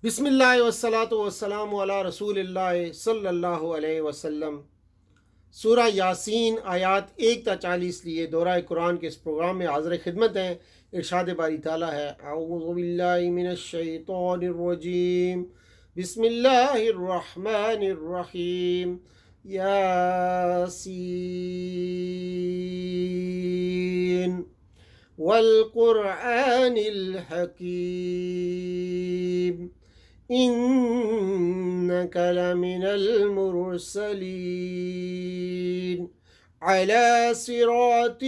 بسم اللہ والصلاۃ والسلام علی رسول اللہ صلی اللہ علیہ وسلم۔ سورہ یاسین آیات 1 تا 40 لیے دورہ قرآن کے اس پروگرام میں حاضر خدمت ہیں۔ ارشاد باری تعالیٰ ہے، اعوذ باللہ من الشیطان الرجیم، بسم اللہ الرحمن الرحیم، یاسین والقرآن الحکیم إنك لمن المرسلين على صراط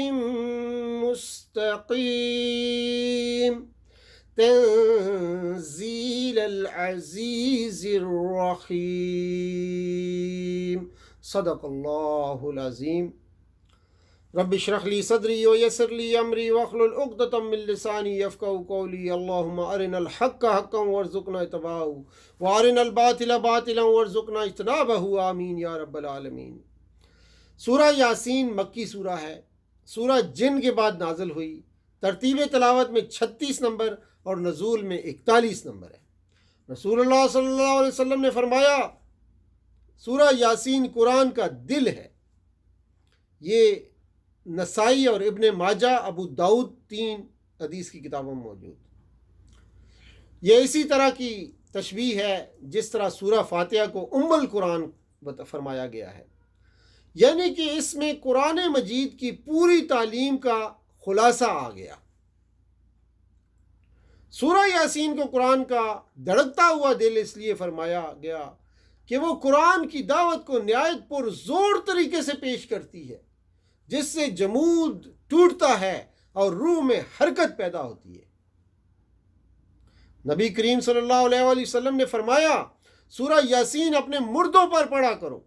مستقيم تنزيل العزيز الرحيم صدق الله العظيم۔ رب اشرح لي صدري ويسر لي امري واحلل عقدة من لساني يفقهوا قولي اللهم ارنا الحق حقا وارزقنا اتباعه وارنا الباطل باطلا وارزقنا اجتنابه آمین یا رب العالمین۔ سورہ یاسین مکی سورہ ہے، سورہ جن کے بعد نازل ہوئی، ترتیب تلاوت میں 36 نمبر اور نزول میں 41 نمبر ہے۔ رسول اللہ صلی اللہ علیہ وسلم نے فرمایا سورہ یاسین قرآن کا دل ہے۔ یہ نسائی اور ابن ماجہ، ابو داؤد 3 حدیث کی کتابوں میں موجود۔ یہ اسی طرح کی تشبیہ ہے جس طرح سورہ فاتحہ کو ام القرآن فرمایا گیا ہے، یعنی کہ اس میں قرآن مجید کی پوری تعلیم کا خلاصہ آ گیا۔ سورہ یاسین کو قرآن کا دھڑکتا ہوا دل اس لیے فرمایا گیا کہ وہ قرآن کی دعوت کو نہایت پرزور طریقے سے پیش کرتی ہے، جس سے جمود ٹوٹتا ہے اور روح میں حرکت پیدا ہوتی ہے۔ نبی کریم صلی اللہ علیہ وسلم نے فرمایا سورہ یاسین اپنے مردوں پر پڑھا کرو،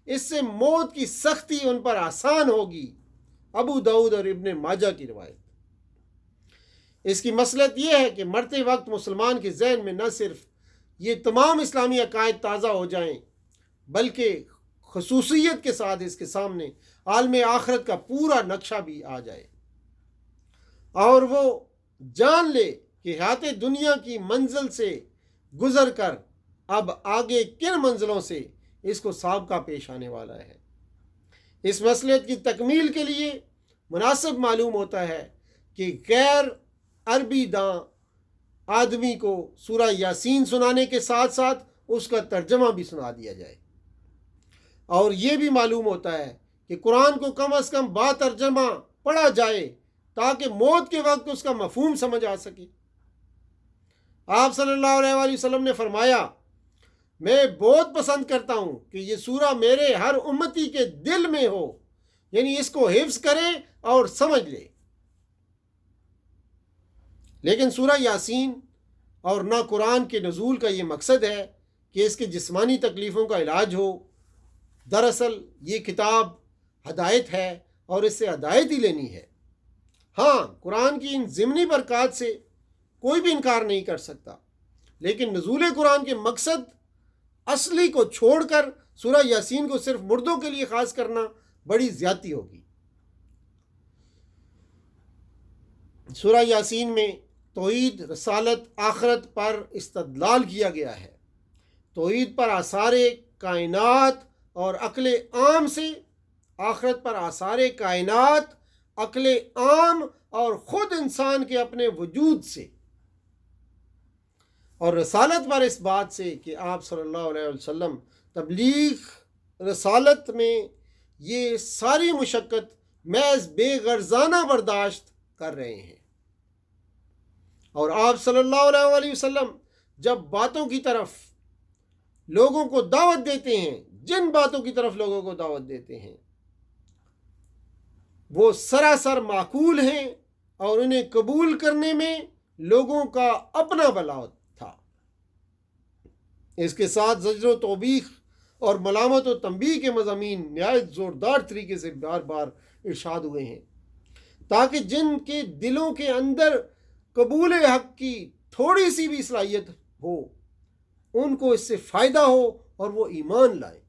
اس سے موت کی سختی ان پر آسان ہوگی۔ ابو داؤد اور ابن ماجہ کی روایت۔ اس کی مصلحت یہ ہے کہ مرتے وقت مسلمان کے ذہن میں نہ صرف یہ تمام اسلامی عقائد تازہ ہو جائیں، بلکہ خصوصیت کے ساتھ اس کے سامنے عالم آخرت کا پورا نقشہ بھی آ جائے، اور وہ جان لے کہ حیات دنیا کی منزل سے گزر کر اب آگے کن منزلوں سے اس کو سابقہ پیش آنے والا ہے۔ اس مصلحت کی تکمیل کے لیے مناسب معلوم ہوتا ہے کہ غیر عربی داں آدمی کو سورہ یاسین سنانے کے ساتھ ساتھ اس کا ترجمہ بھی سنا دیا جائے، اور یہ بھی معلوم ہوتا ہے کہ قرآن کو کم از کم با ترجمہ پڑھا جائے تاکہ موت کے وقت اس کا مفہوم سمجھ آ سکے۔ آپ صلی اللہ علیہ وسلم نے فرمایا میں بہت پسند کرتا ہوں کہ یہ سورہ میرے ہر امتی کے دل میں ہو، یعنی اس کو حفظ کرے اور سمجھ لے۔ لیکن سورہ یاسین اور نہ قرآن کے نزول کا یہ مقصد ہے کہ اس کے جسمانی تکلیفوں کا علاج ہو۔ دراصل یہ کتاب ہدایت ہے اور اس سے ہدایت ہی لینی ہے۔ ہاں، قرآن کی ان ضمنی برکات سے کوئی بھی انکار نہیں کر سکتا، لیکن نزول قرآن کے مقصد اصلی کو چھوڑ کر سورہ یاسین کو صرف مردوں کے لیے خاص کرنا بڑی زیادتی ہوگی۔ سورہ یاسین میں توحید، رسالت، آخرت پر استدلال کیا گیا ہے۔ توحید پر آثار کائنات اور عقل عام سے، آخرت پر آثار کائنات، عقل عام اور خود انسان کے اپنے وجود سے، اور رسالت پر اس بات سے کہ آپ صلی اللہ علیہ وسلم تبلیغ رسالت میں یہ ساری مشقت محض بے غرضانہ برداشت کر رہے ہیں، اور آپ صلی اللہ علیہ وسلم جب باتوں کی طرف لوگوں کو دعوت دیتے ہیں، جن باتوں کی طرف لوگوں کو دعوت دیتے ہیں وہ سراسر معقول ہیں، اور انہیں قبول کرنے میں لوگوں کا اپنا بھلا تھا۔ اس کے ساتھ زجر و توبیخ اور ملامت و تنبیہ کے مضامین نہایت زوردار طریقے سے بار بار ارشاد ہوئے ہیں، تاکہ جن کے دلوں کے اندر قبول حق کی تھوڑی سی بھی صلاحیت ہو ان کو اس سے فائدہ ہو اور وہ ایمان لائیں۔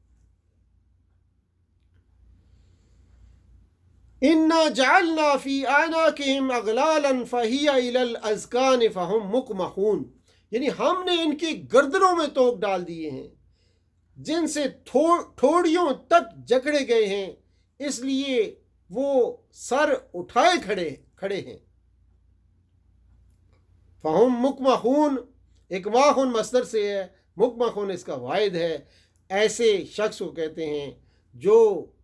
انا جعلنا فی اعناقہم اغلالا فہی الی الاذقان فہم مقمحون، یعنی ہم نے ان کی گردنوں میں توق ڈال دیے ہیں جن سے تھوڑیوں تک جکڑے گئے ہیں، اس لیے وہ سر اٹھائے کھڑے ہیں۔ فہم مکمخون، اکماخون مصدر سے ہے، مکمخون اس کا واحد ہے۔ ایسے شخص کو کہتے ہیں جو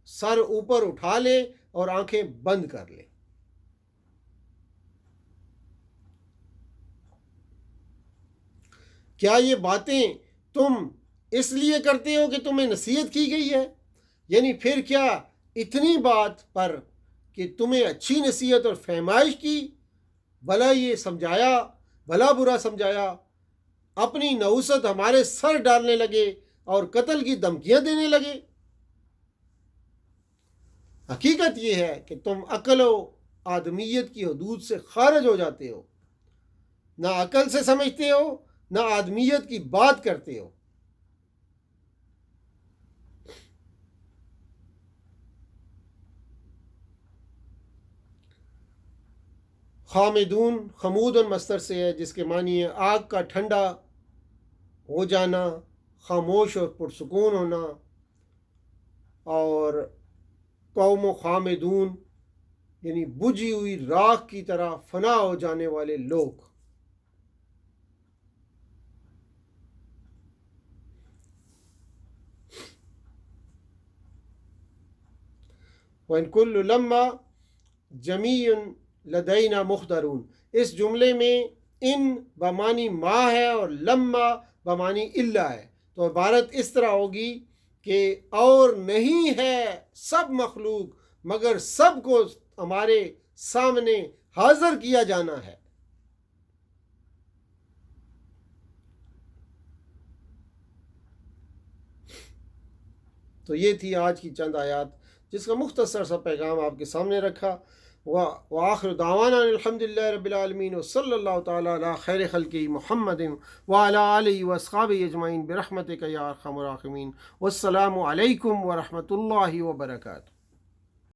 سر اوپر اٹھا لے اور آنکھیں بند کر لے۔ کیا یہ باتیں تم اس لیے کرتے ہو کہ تمہیں نصیحت کی گئی ہے؟ یعنی پھر کیا اتنی بات پر کہ تمہیں اچھی نصیحت اور فہمائش کی، بھلا یہ سمجھایا، بھلا برا سمجھایا، اپنی نحوست ہمارے سر ڈالنے لگے اور قتل کی دھمکیاں دینے لگے؟ حقیقت یہ ہے کہ تم عقل و آدمیت کی حدود سے خارج ہو جاتے ہو، نہ عقل سے سمجھتے ہو، نہ آدمیت کی بات کرتے ہو۔ خامدون خمود مصدر سے ہے جس کے معنی ہے آگ کا ٹھنڈا ہو جانا، خاموش اور پرسکون ہونا، اور قوم و خامدون یعنی بجھی ہوئی راکھ کی طرح فنا ہو جانے والے لوگ۔ وَإِن كُلُّ لَمَّا جَمِيعٌ لَدَيْنَا مُحْضَرُونَ، اس جملے میں ان بمانی ما ہے اور لما بمانی الا ہے، تو عبارت اس طرح ہوگی کہ اور نہیں ہے سب مخلوق مگر سب کو ہمارے سامنے حاضر کیا جانا ہے۔ تو یہ تھی آج کی چند آیات جس کا مختصر سا پیغام آپ کے سامنے رکھا۔ وآخر دعوانا الحمدللہ رب العالمین وصلی اللہ تعالی علی خیر خلقہ محمد وعلی آلہ واصحابہ اجمعین برحمتک یا ارحم الراحمین۔ والسلام علیکم ورحمۃ اللہ وبرکاتہ۔